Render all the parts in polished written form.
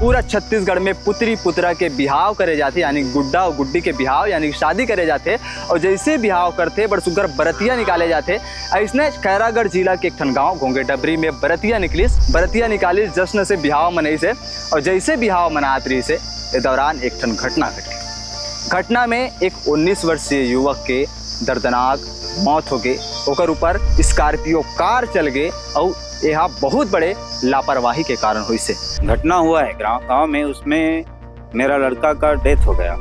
पूरा छत्तीसगढ़ में पुत्री पुत्रा के बिहाव करे जाते, यानी गुड्डा और गुड्डी के बिहाव यानी शादी करे जाते। और जैसे बिहाव करते बड़ सुगर बरतिया निकाले जाते। ऐसने खैरागढ़ जिला के एक ठन गाँव घोंगे डबरी में बरतिया निकालिस जश्न से बिहाव मनई से। और जैसे बिहाव मनात रही से इस दौरान एक ठन घटना घटी। घटना में एक 19 वर्षीय युवक के दर्दनाक मौत हो गई। ओकर ऊपर स्कॉर्पियो कार चल गए और यह बहुत बड़े लापरवाही के कारण हुई से घटना हुआ है गांव में। उसमें मेरा लड़का का डेथ हो गया,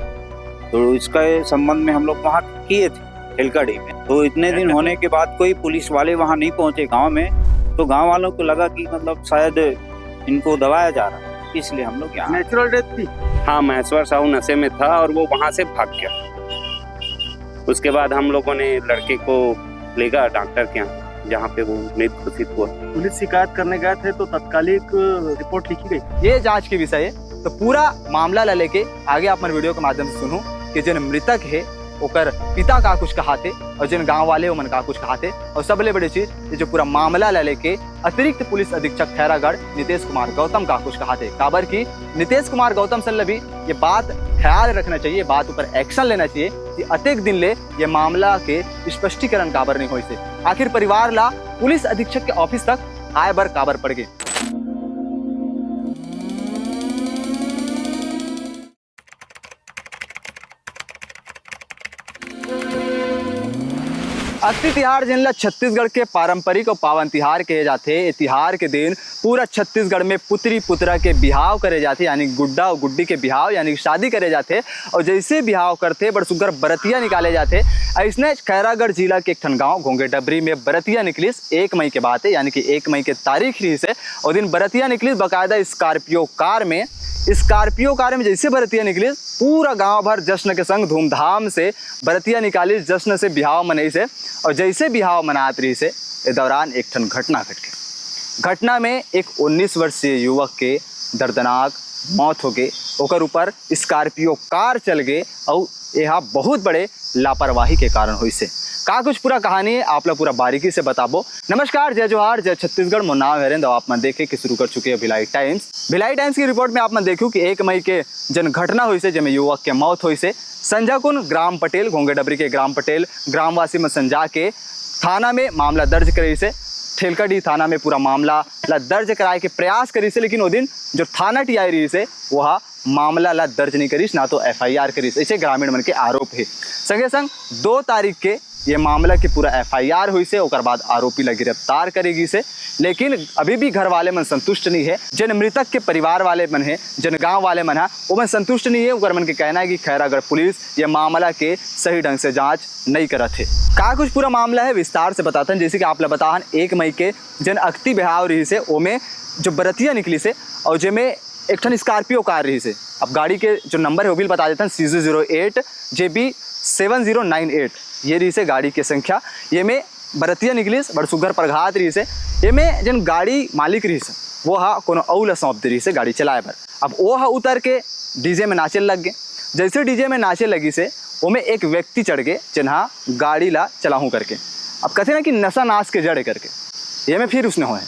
तो इसका संबंध में हम लोग वहाँ किए थे ठेलकाड़ी में। तो इतने दिन होने के बाद कोई पुलिस वाले वहाँ नहीं पहुँचे गांव में, तो गांव वालों को लगा कि मतलब शायद इनको दबाया जा रहा है, इसलिए हम लोग यहाँ। नेचुरल डेथ थी? हाँ, महेश्वर साहू नशे में था और वो वहाँ से भाग गया। उसके बाद हम लोगों ने लड़के को ले गया डॉक्टर के यहाँ, जहाँ पे वो मृत घोषित हुआ। पुलिस शिकायत करने गए थे तो तत्कालिक रिपोर्ट लिखी गई। ये जांच के विषय है, तो पूरा मामला ला लेके आगे आप मन वीडियो के माध्यम से सुनू कि जिन मृतक है ओकर पिता का कुछ कहा थे और जिन गांव वाले मन का कुछ कहा थे। और सबले बड़ी चीज ये जो पूरा मामला ला लेके अतिरिक्त पुलिस अधीक्षक खैरागढ़ नितेश कुमार गौतम का कुछ कहा थे। काबर की नितेश कुमार गौतम से भी ये बात ख्याल रखना चाहिए, बात ऊपर एक्शन लेना चाहिए कि अतेक दिन ले ये मामला के स्पष्टीकरण काबर नहीं हुई से। आखिर परिवार ला पुलिस अधीक्षक के ऑफिस तक आए बर काबर पड़ गए। अस्थि तिहार जिनला छत्तीसगढ़ के पारंपरिक और पावन तिहार कहे जाते। ये तिहार के दिन पूरा छत्तीसगढ़ में पुत्री पुत्रा के बिहाव करे जाते, यानी गुड्डा और गुड्डी के बिहाव यानी शादी करे जाते। और जैसे बिहाव करते बड़ सुगर बरतिया निकाले जाते। ऐसने खैरागढ़ जिला के एक ठन गाँव घोंगे डबरी में बरतिया निकलिस 1 मई के बात है, यानी कि 1 मई के तारीख रही से। और दिन बरतिया निकलिस बाकायदा स्कॉर्पियो कार में जैसे बरतिया निकली पूरा गांव भर जश्न के संग धूमधाम से बरतिया निकाली, जश्न से बिहाव मनई से। और जैसे बिहाव मनात रही से इस दौरान एक ठन घटना घट गई। घटना में एक 19 वर्षीय युवक के दर्दनाक मौत हो गई। ओकर ऊपर स्कॉर्पियो कार चल गए और यह बहुत बड़े लापरवाही के कारण हुई से। का कुछ पूरा कहानी है आप लोग पूरा बारीकी से बताबो। नमस्कार, जय जोहार, जय छत्तीसगढ़। मोर नाम हरेंद्र। आप मन देखे कि शुरू कर चुके हैं भिलाई टाइम्स की रिपोर्ट में आप मन देखू कि 1 मई के जन घटना हुई से जिसमें युवक के मौत हुई से। संजाकुन ग्राम पटेल घोंगे डबरी के ग्राम पटेल ग्रामवासी में संजा के थाना में मामला दर्ज करी से। ठेलकाड़ी थाना में पूरा मामला ला दर्ज कराए के प्रयास करी से, लेकिन वो दिन जो थाना टीआई रही से वह मामला ला दर्ज नहीं करीस, ना तो FIR करीस। ऐसे ग्रामीण मन के आरोप है। संगे संग 2 तारीख के ये मामला की पूरा FIR हुई से। ओकर बाद आरोपी ला गिरफ्तार करेगी से। लेकिन अभी भी घर वाले मन संतुष्ट नहीं है। जिन मृतक के परिवार वाले मन है, जिन गांव वाले मन है, वो मन संतुष्ट नहीं है। उनका मन के कहना है कि खैरागढ़ पुलिस ये मामला के सही ढंग से जांच नहीं करत है। का कुछ पूरा मामला है विस्तार से बताते हैं। जैसे कि आप लोग बताहन 1 मई के जन अक्ति बिहाव रही से, ओमें जो बरतिया निकली से और जिसमें एक ठन स्कॉर्पियो कार रही से। अब गाड़ी के जो नंबर है वो भी बता देते हैं, CZ08 JB 7098 ये रही से गाड़ी की संख्या। ये में बरतिया निकलिस बड़ सुगर प्रघात रही से। ये में जन गाड़ी मालिक रही से वो हा कोनो औला सौंप दे रही से गाड़ी चलाए बर। अब वो हा उतर के डीजे में नाचे लग गए। जैसे डीजे में नाचे लगी से वो में एक व्यक्ति चढ़ गए जिन्हा गाड़ी ला चलाऊँ करके। अब कहते ना कि नशा नाश के जड़े करके, ये में फिर उसने हुए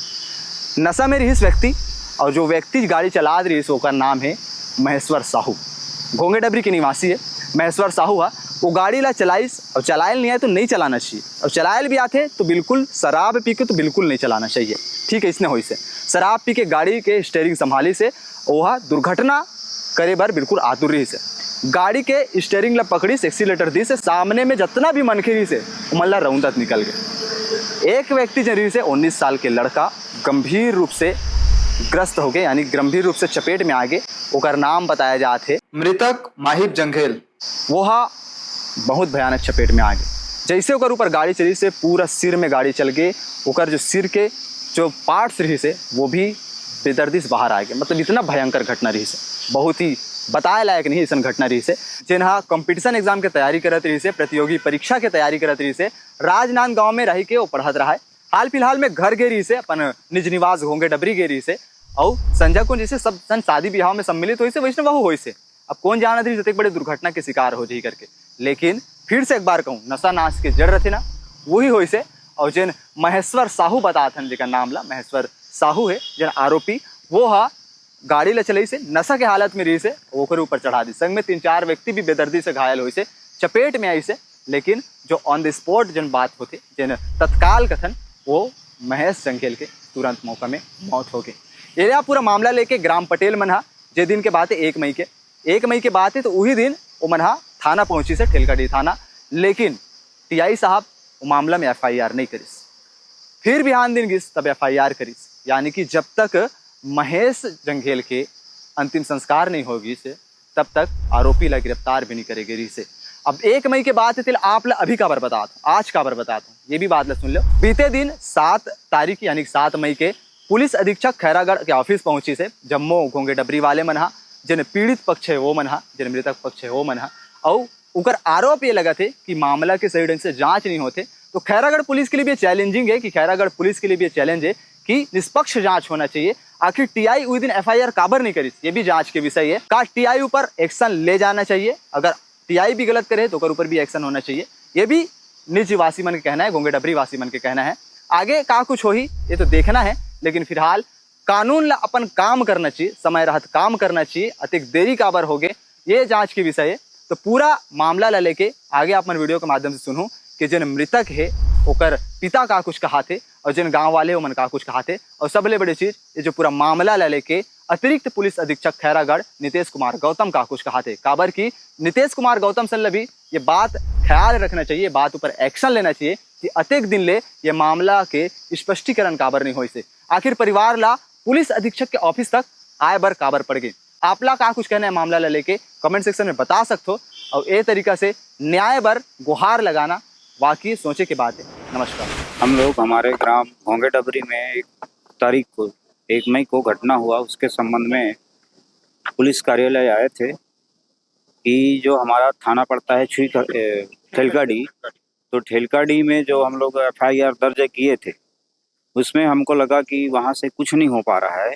नशा में रही व्यक्ति। और जो व्यक्ति गाड़ी चला रही है उसका नाम है महेश्वर साहू, घोंगे डबरी के निवासी है। महेश्वर साहू वो गाड़ी ला चलाइस और चलायल नहीं आए तो नहीं चलाना चाहिए, और चलायल भी आते तो बिल्कुल शराब पी के तो बिल्कुल नहीं चलाना चाहिए। ठीक है, इसने हुई से शराब पी के गाड़ी के स्टीयरिंग संभाली से वह दुर्घटना करे बर बिल्कुल आतुर रही से। गाड़ी के स्टीयरिंग ला पकड़ी से एक्सीलेटर दी से, सामने में जितना भी मनखे रही से मल्ला रौंदत निकल गए। एक व्यक्ति जो रही से 19 साल के लड़का गंभीर रूप से ग्रस्त हो गए, यानी गंभीर रूप से चपेट में आ गए। ओकर नाम बताया जाते मृतक माहिब जंघेल। वो बहुत भयानक चपेट में आ गए। जैसे ओकर ऊपर गाड़ी चली से पूरा सिर में गाड़ी चल गए। ओकर जो सिर के जो पार्ट्स रही से वो भी बेदर्दी से बाहर आ गए। मतलब इतना भयंकर घटना रही से, बहुत ही बताए लायक नहीं ऐसा घटना रही से। जिन्हा कंपटीशन एग्जाम के तैयारी करत रही से, प्रतियोगी परीक्षा के तैयारी करत रही से, राजनांद गाँव में रही के वो पढ़त रहा है। हाल फिलहाल में घर गे रही से, अपन निज निवास घोंगे डबरी गे रही से। और संजय को जैसे सब सन शादी ब्याह में सम्मिलित हुई से वैसे वह हुई से। अब कौन जाना थी जतक बड़े दुर्घटना के शिकार हो जाई करके। लेकिन फिर से एक बार कहूँ, नशा नाश के जड़ रहे ना वही हुई से। और जिन महेश्वर साहू बताथन जिनका नाम ला महेश्वर साहू है, जिन आरोपी वो हा गाड़ी ले चलई से नशा के हालत में रही से ओकर ऊपर चढ़ा दी। संग में 3-4 व्यक्ति भी बेदर्दी से घायल हुई से, चपेट में आई से। लेकिन जो ऑन द स्पॉट जन बात होती जन तत्काल कथन वो महेश जंगेल के तुरंत मौका में मौत हो गई। ये पूरा मामला लेके ग्राम पटेल मनहा जे दिन के बात है 1 मई के बात है, तो वही दिन वो मनहा थाना पहुंची से ठेलकाडी थाना। लेकिन टीआई साहब वो मामला में FIR नहीं करीस। फिर बिहान दिन गिस तब FIR करीस, यानी कि जब तक महेश जंगेल के अंतिम संस्कार नहीं होगी से तब तक आरोपी ला गिरफ्तार भी नहीं करेगी रही से। अब 1 मई के बाद तिल आप ला अभी काबर बताता हूँ, आज काबर बताता हूँ, ये भी बात ला सुन लो। बीते दिन 7 तारीख यानी 7 मई के पुलिस अधीक्षक खैरागढ़ के ऑफिस पहुंची से जम्मो घोंगे डबरी वाले मनहा जिन पीड़ित पक्ष है वो मनहा, जिन मृतक पक्ष है वो मनहा, और उनका आरोप ये लगा थे कि मामला के सही ढंग से जांच नहीं होते। तो खैरागढ़ पुलिस के लिए भी चैलेंजिंग है कि खैरागढ़ पुलिस के लिए भी चैलेंज है कि निष्पक्ष जांच होना चाहिए। आखिर टीआई उस दिन FIR काबर नहीं करी, ये भी जांच के विषय है। का टीआई ऊपर एक्शन ले जाना चाहिए, अगर टीआई भी गलत करे तो ओकर ऊपर भी एक्शन होना चाहिए। ये भी निज वासी मन के कहना है, घोंगे डबरी वासी मन के कहना है। आगे का कुछ हो ही ये तो देखना है, लेकिन फिलहाल कानून ला अपन काम करना चाहिए, समय रहत काम करना चाहिए। अतिक देरी काबर हो गए ये जांच के विषय है। तो पूरा मामला ला लेके आगे अपन वीडियो के माध्यम से सुनूं कि जिन मृतक है ओकर पिता का कुछ कहा थे और जिन गांव वाले उमन का कुछ कहा थे। और सबले बड़ी चीज ये जो पूरा मामला ला लेके अतिरिक्त पुलिस अधीक्षक खैरागढ़ नितेश कुमार गौतम का कुछ कहा थे। काबर की नितेश कुमार गौतम से भी ये बात ख्याल रखना चाहिए, बात ऊपर एक्शन लेना चाहिए कि अतेक दिन ले ये मामला के स्पष्टीकरण काबर नहीं हो से। आखिर परिवार ला पुलिस अधीक्षक के ऑफिस तक आए बर काबर पड़ गए। आपला का कुछ कहना है मामला ला लेके कमेंट सेक्शन में बता सकते हो। और ये तरीका से न्याय बर गुहार लगाना वाकई सोचे की बात है। नमस्कार। हम लोग हमारे ग्राम घोंगे डबरी में 1 मई को घटना हुआ, उसके संबंध में पुलिस कार्यालय आए थे कि जो हमारा थाना पड़ता है ठेलकाडी, तो ठेलकाडी में जो हम लोग FIR दर्ज किए थे उसमें हमको लगा कि वहाँ से कुछ नहीं हो पा रहा है,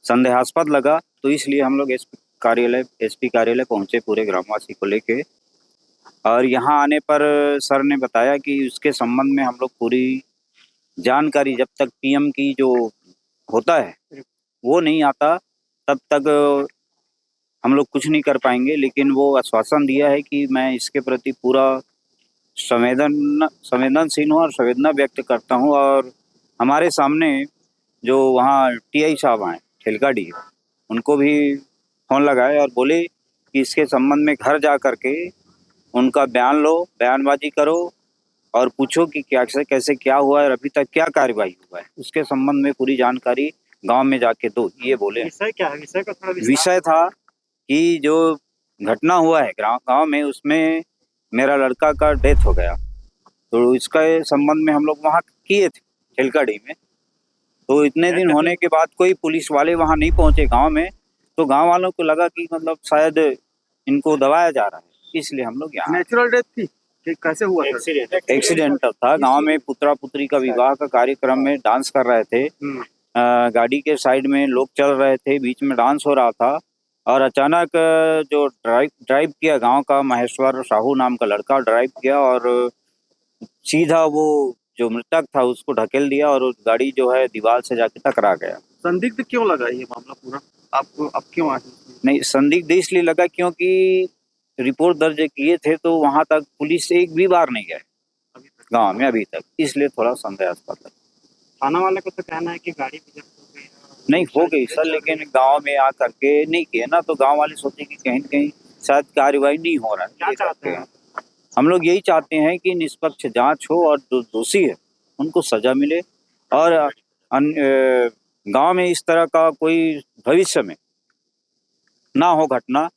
संदेहास्पद लगा। तो इसलिए हम लोग SP कार्यालय पहुँचे पूरे ग्रामवासी को लेके। और यहाँ आने पर सर ने बताया कि उसके संबंध में हम लोग पूरी जानकारी, जब तक PM की जो होता है वो नहीं आता तब तक हम लोग कुछ नहीं कर पाएंगे। लेकिन वो आश्वासन दिया है कि मैं इसके प्रति पूरा संवेदनशील हूँ और संवेदना व्यक्त करता हूँ। और हमारे सामने जो वहाँ TI साहब आए ठेलकाडी, उनको भी फ़ोन लगाए और बोले कि इसके संबंध में घर जा कर के उनका बयान लो, बयानबाजी करो और पूछो कि कैसे क्या हुआ है, अभी तक क्या कार्रवाई हुआ है, उसके संबंध में पूरी जानकारी गांव में जाके दो, ये बोले। विषय क्या है? विषय का थोड़ा विषय था कि जो घटना हुआ है गांव में, उसमें मेरा लड़का का डेथ हो गया। तो इसका संबंध में हम लोग वहाँ किए थे ठेलकाडी में। तो इतने दिन होने के बाद कोई पुलिस वाले वहाँ नहीं पहुँचे गाँव में, तो गाँव वालों को लगा कि मतलब शायद इनको दबाया जा रहा है, इसलिए हम लोग यहाँ। नेचुरल डेथ थी कि कैसे हुआ? एक्सीडेंटल था। गांव में पुत्रा पुत्री का विवाह का कार्यक्रम में डांस कर रहे थे, गाड़ी के साइड में लोग चल रहे थे, बीच में डांस हो रहा था और अचानक जो ड्राइव किया गांव का महेश्वर साहू नाम का लड़का ड्राइव किया और सीधा वो जो मृतक था उसको ढकेल दिया और गाड़ी जो है दीवार से जाके टकरा गया। संदिग्ध क्यों लगा ये मामला पूरा आपको? अब क्यों नहीं, संदिग्ध इसलिए लगा क्योंकि रिपोर्ट दर्ज किए थे तो वहां तक पुलिस एक भी बार नहीं गए गांव में अभी तक, इसलिए थोड़ा संदेहास्पद लगा। थाना वाले को तो कहना है कि गाड़ी भी जब्त हो गई। नहीं हो गई सर, लेकिन गांव में आकर के नहीं किए ना, तो गांव वाले सोचे कि कहीं कहीं शायद कार्रवाई नहीं हो रहा है। क्या चाहते हैं? हम लोग यही चाहते हैं कि निष्पक्ष जांच हो और जो दोषी है उनको सजा मिले और गांव में इस तरह का कोई भविष्य में ना हो घटना,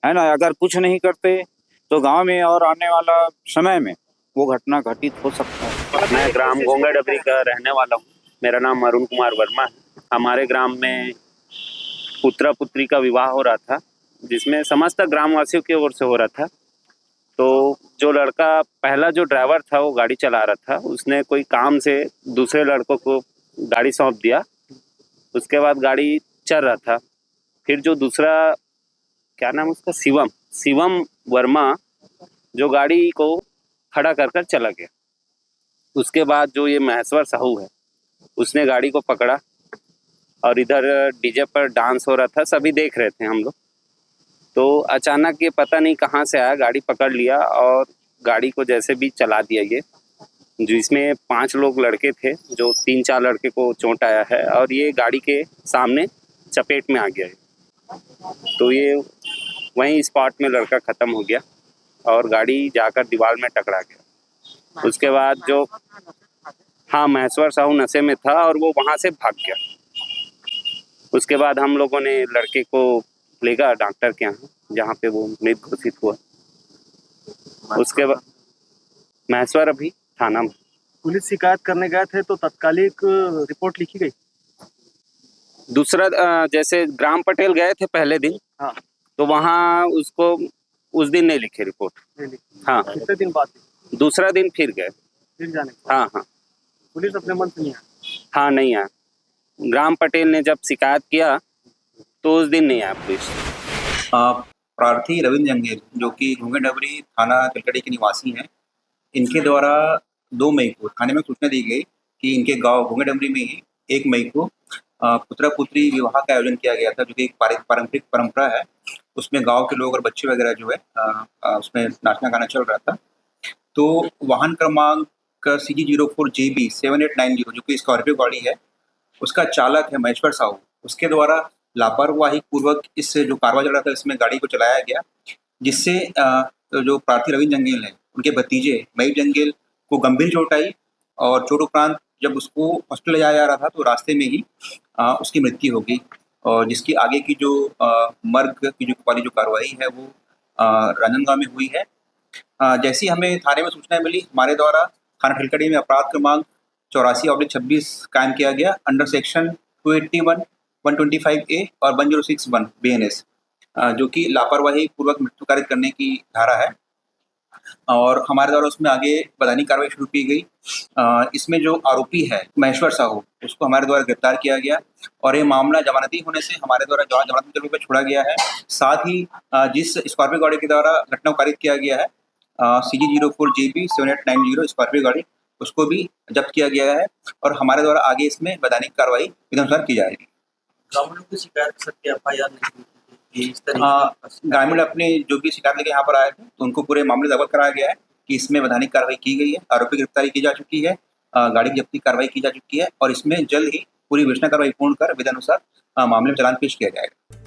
है ना। अगर कुछ नहीं करते तो गांव में और आने वाला समय में वो घटना घटित हो सकता है। मैं ग्राम घोंगा डबरी का रहने वाला हूँ। मेरा नाम अरुण कुमार वर्मा है। हमारे ग्राम में पुत्रा पुत्री का विवाह हो रहा था, जिसमें समस्त ग्रामवासियों की ओर से हो रहा था। तो जो लड़का पहला जो ड्राइवर था वो गाड़ी चला रहा था, उसने कोई काम से दूसरे लड़कों को गाड़ी सौंप दिया। उसके बाद गाड़ी चल रहा था, फिर जो दूसरा क्या नाम उसका शिवम वर्मा जो गाड़ी को खड़ा कर चला गया। उसके बाद जो ये महेश्वर साहू है उसने गाड़ी को पकड़ा और इधर डीजे पर डांस हो रहा था, सभी देख रहे थे हम लोग। तो अचानक ये पता नहीं कहाँ से आया, गाड़ी पकड़ लिया और गाड़ी को जैसे भी चला दिया ये, जिसमें 5 लोग लड़के थे, जो 3-4 लड़के को चोट आया है और ये गाड़ी के सामने चपेट में आ गया है। तो ये वहीं स्पॉट में लड़का ख़त्म हो गया और गाड़ी जाकर दीवार में टकरा गया। उसके बाद जो हाँ, महेश्वर साहू नशे में था और वो वहाँ से भाग गया। उसके बाद हम लोगों ने लड़के को ले गया डॉक्टर के यहाँ, जहाँ पे वो मृत घोषित हुआ। उसके बाद महेश्वर अभी थाना में। पुलिस शिकायत करने गए थे तो तत्कालिक रिपोर्ट लिखी गई। दूसरा जैसे ग्राम पटेल गए थे पहले दिन, हाँ। तो वहाँ उसको उस दिन नहीं लिखे रिपोर्ट। नहीं लिखी। हाँ, कितने दिन बाद लिखी? दूसरा दिन फिर गए। फिर जाने के बाद? हाँ हाँ पुलिस अपने मन से नहीं आई। हाँ, नहीं आया। ग्राम पटेल ने जब शिकायत किया तो उस दिन नहीं आया पुलिस। प्रार्थी रविंद्र जंगेल, जो कि घूंगे डबरी थाना तिलकड़ी के निवासी हैं, इनके द्वारा 2 मई को थाने में सूचना दी गई कि इनके गांव घूंगे डबरी में ही 1 मई को पुत्र पुत्री विवाह का आयोजन किया गया था, जो कि एक पारंपरिक परंपरा है। उसमें गांव के लोग और बच्चे वगैरह जो है उसमें नाचना गाना चल रहा था। तो वाहन क्रमांक CG04JB 7890, जो कि स्कॉर्पियो गाड़ी है, उसका चालक है महेश्वर साहू, उसके द्वारा लापरवाही पूर्वक इस जो कारवा चल रहा था इसमें गाड़ी को चलाया गया, जिससे जो प्रार्थी रविंद्र जंगेल हैं, उनके भतीजे मयूर जंगेल को गंभीर चोट आई और चोट उपरांत जब उसको हॉस्पिटल ले जाया जा रहा था तो रास्ते में ही उसकी मृत्यु हो गई। और जिसकी आगे की जो मर्ग की जो वाली जो कार्रवाई है वो रांजनगांव में हुई है। जैसी हमें थाने में सूचना मिली, हमारे द्वारा थाना तिलकड़ी में अपराध क्रमांक 84/26 कायम किया गया अंडर सेक्शन 281, 125A और 1061 BNS, जो कि लापरवाही पूर्वक मृत्यु कारित करने की धारा है। और हमारे द्वारा उसमें आगे वैधानिक कार्रवाई शुरू की गई। इसमें जो आरोपी है महेश्वर साहू, उसको हमारे द्वारा गिरफ्तार किया गया और ये मामला जमानती होने से हमारे द्वारा जमानती के रूप में छोड़ा गया है। साथ ही जिस स्कॉर्पियो गाड़ी के द्वारा घटना को कारित किया गया है CG04JB 7890 स्कॉर्पियो गाड़ी, उसको भी जब्त किया गया है और हमारे द्वारा आगे इसमें वैधानिक कार्रवाई विधानुसार की जाएगी। ग्रामीणों की शिकायत कर सकते FIR नहीं ग्रामीण अपने जो भी शिकायत लेके यहाँ पर आए थे तो उनको पूरे मामले अवगत कराया गया है कि इसमें वैधानिक कार्रवाई की गई है, आरोपी की गिरफ्तारी की जा चुकी है, गाड़ी की जब्ती कार्रवाई की जा चुकी है और इसमें जल्द ही पूरी विवेचना कार्रवाई पूर्ण कर विधानुसार मामले में चालान पेश किया जाएगा।